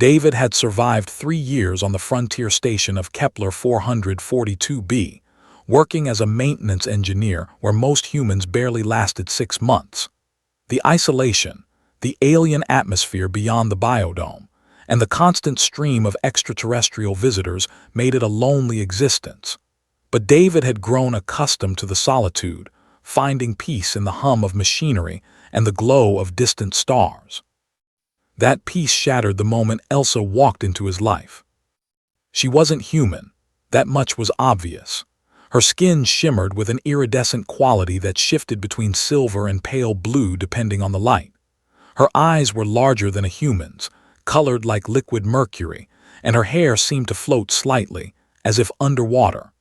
David had survived 3 years on the frontier station of Kepler 442b, working as a maintenance engineer where most humans barely lasted 6 months. The isolation, the alien atmosphere beyond the biodome, and the constant stream of extraterrestrial visitors made it a lonely existence. But David had grown accustomed to the solitude, finding peace in the hum of machinery and the glow of distant stars. That peace shattered the moment Elsa walked into his life. She wasn't human, that much was obvious. Her skin shimmered with an iridescent quality that shifted between silver and pale blue depending on the light. Her eyes were larger than a human's, colored like liquid mercury, and her hair seemed to float slightly, as if underwater.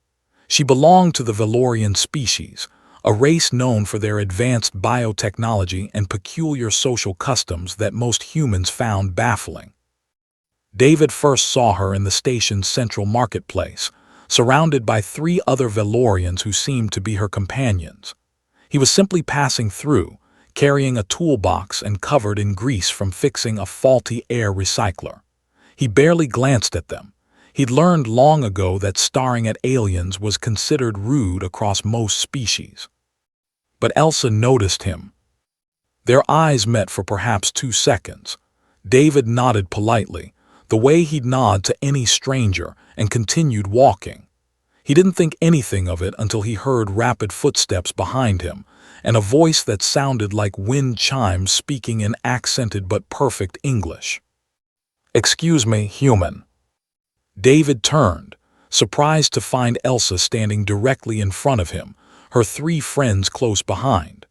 She belonged to the Valorian species, a race known for their advanced biotechnology and peculiar social customs that most humans found baffling. David first saw her in the station's central marketplace, surrounded by 3 other Valorians who seemed to be her companions. He was simply passing through, carrying a toolbox and covered in grease from fixing a faulty air recycler. He barely glanced at them. He'd learned long ago that staring at aliens was considered rude across most species. But Elsa noticed him. Their eyes met for perhaps 2 seconds. David nodded politely, the way he'd nod to any stranger, and continued walking. He didn't think anything of it until he heard rapid footsteps behind him, and a voice that sounded like wind chimes speaking in accented but perfect English. "Excuse me, human." David turned, surprised to find Elsa standing directly in front of him, her 3 friends close behind.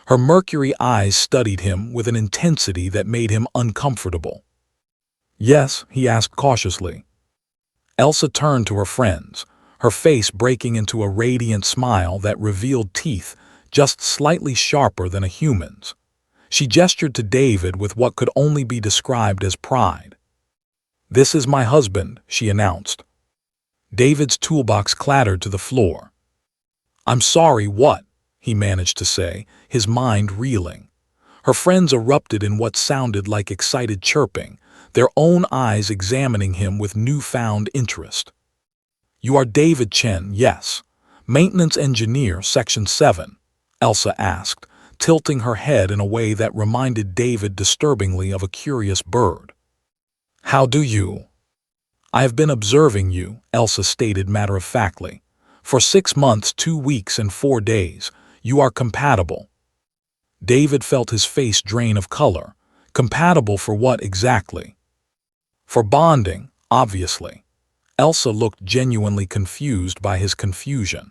Her mercury eyes studied him with an intensity that made him uncomfortable. "Yes?" he asked cautiously. Elsa turned to her friends, her face breaking into a radiant smile that revealed teeth just slightly sharper than a human's. She gestured to David with what could only be described as pride. "This is my husband," she announced. David's toolbox clattered to the floor. "I'm sorry, what?" he managed to say, his mind reeling. Her friends erupted in what sounded like excited chirping, their own eyes examining him with newfound interest. "You are David Chen, yes. Maintenance engineer, Section 7, Elsa asked, tilting her head in a way that reminded David disturbingly of a curious bird. "How do you?" "I have been observing you," Elsa stated matter-of-factly. "For 6 months, 2 weeks, and 4 days. You are compatible." David felt his face drain of color. Compatible for what exactly? For bonding, obviously. Elsa looked genuinely confused by his confusion.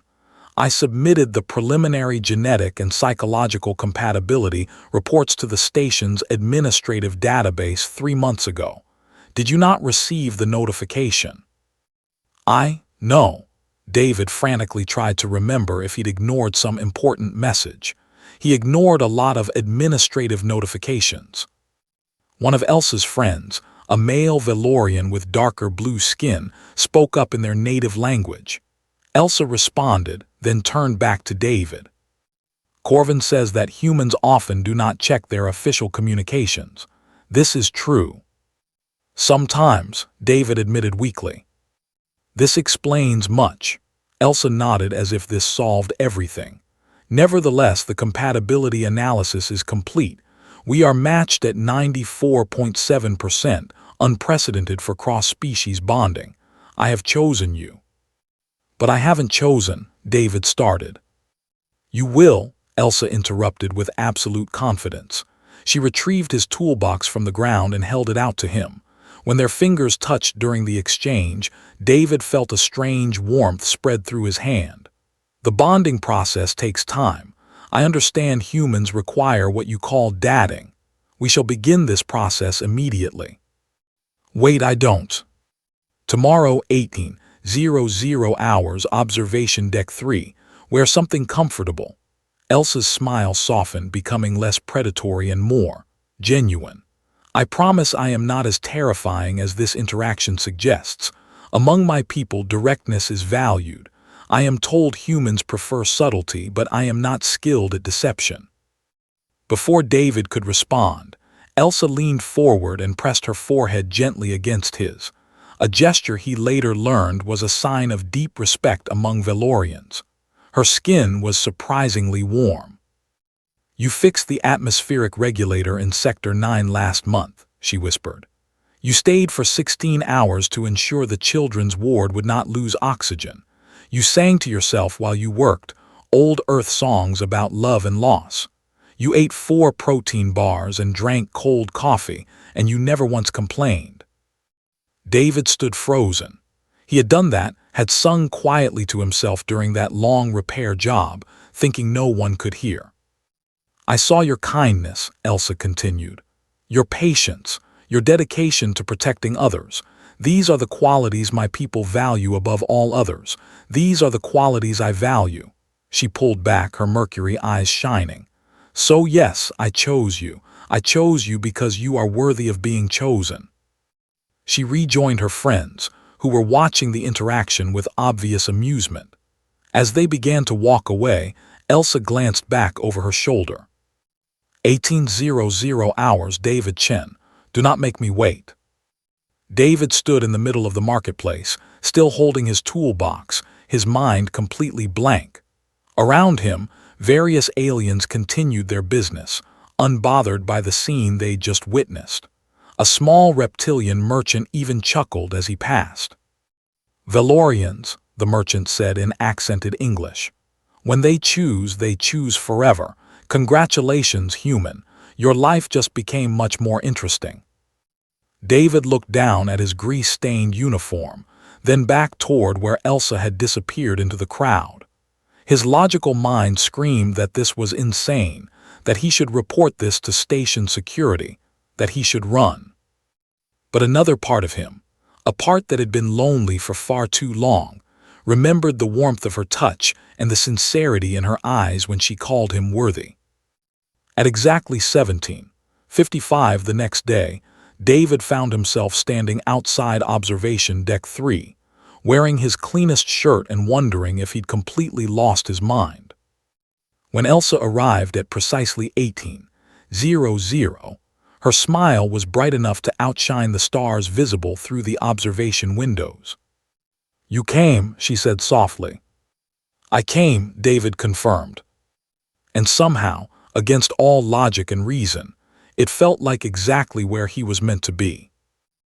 "I submitted the preliminary genetic and psychological compatibility reports to the station's administrative database 3 months ago. Did you not receive the notification?" No. David frantically tried to remember if he'd ignored some important message. He ignored a lot of administrative notifications. One of Elsa's friends, a male Valorian with darker blue skin, spoke up in their native language. Elsa responded, then turned back to David. "Corvin says that humans often do not check their official communications. This is true." "Sometimes," David admitted weakly. "This explains much." Elsa nodded as if this solved everything. "Nevertheless, the compatibility analysis is complete. We are matched at 94.7%, unprecedented for cross-species bonding. I have chosen you." "But I haven't chosen," David started. "You will," Elsa interrupted with absolute confidence. She retrieved his toolbox from the ground and held it out to him. When their fingers touched during the exchange, David felt a strange warmth spread through his hand. "The bonding process takes time. I understand humans require what you call dadding. We shall begin this process immediately." "Wait, I don't." "Tomorrow, 18:00 hours, observation deck 3. Wear something comfortable." Elsa's smile softened, becoming less predatory and more genuine. "I promise I am not as terrifying as this interaction suggests. Among my people, directness is valued. I am told humans prefer subtlety, but I am not skilled at deception." Before David could respond, Elsa leaned forward and pressed her forehead gently against his, a gesture he later learned was a sign of deep respect among Valorians. Her skin was surprisingly warm. "You fixed the atmospheric regulator in Sector 9 last month," she whispered. "You stayed for 16 hours to ensure the children's ward would not lose oxygen. You sang to yourself while you worked, old Earth songs about love and loss. You ate 4 protein bars and drank cold coffee, and you never once complained." David stood frozen. He had done that, had sung quietly to himself during that long repair job, thinking no one could hear. "I saw your kindness," Elsa continued. "Your patience, your dedication to protecting others. These are the qualities my people value above all others. These are the qualities I value." She pulled back, her mercury eyes shining. "So yes, I chose you. I chose you because you are worthy of being chosen." She rejoined her friends, who were watching the interaction with obvious amusement. As they began to walk away, Elsa glanced back over her shoulder. 1800 hours, David Chen. Do not make me wait." David stood in the middle of the marketplace, still holding his toolbox, his mind completely blank. Around him, various aliens continued their business, unbothered by the scene they'd just witnessed. A small reptilian merchant even chuckled as he passed. "Valorians," the merchant said in accented English. "When they choose forever. Congratulations, human. Your life just became much more interesting." David looked down at his grease-stained uniform, then back toward where Elsa had disappeared into the crowd. His logical mind screamed that this was insane, that he should report this to station security, that he should run. But another part of him, a part that had been lonely for far too long, remembered the warmth of her touch and the sincerity in her eyes when she called him worthy. At exactly 17:55 the next day, David found himself standing outside Observation Deck 3, wearing his cleanest shirt and wondering if he'd completely lost his mind. When Elsa arrived at precisely 18:00, her smile was bright enough to outshine the stars visible through the observation windows. "You came," she said softly. "I came," David confirmed. And somehow, against all logic and reason, it felt like exactly where he was meant to be.